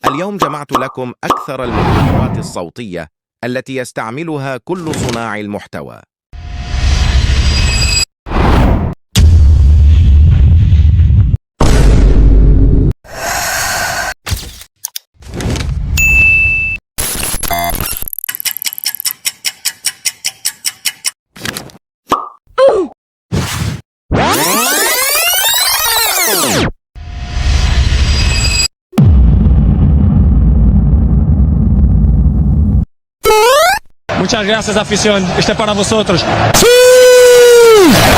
اليوم جمعت لكم أكثر المحتويات الصوتية التي يستعملها كل صناع المحتوى. Muchas gracias, afición. Este es para vosotros. ¡Sí!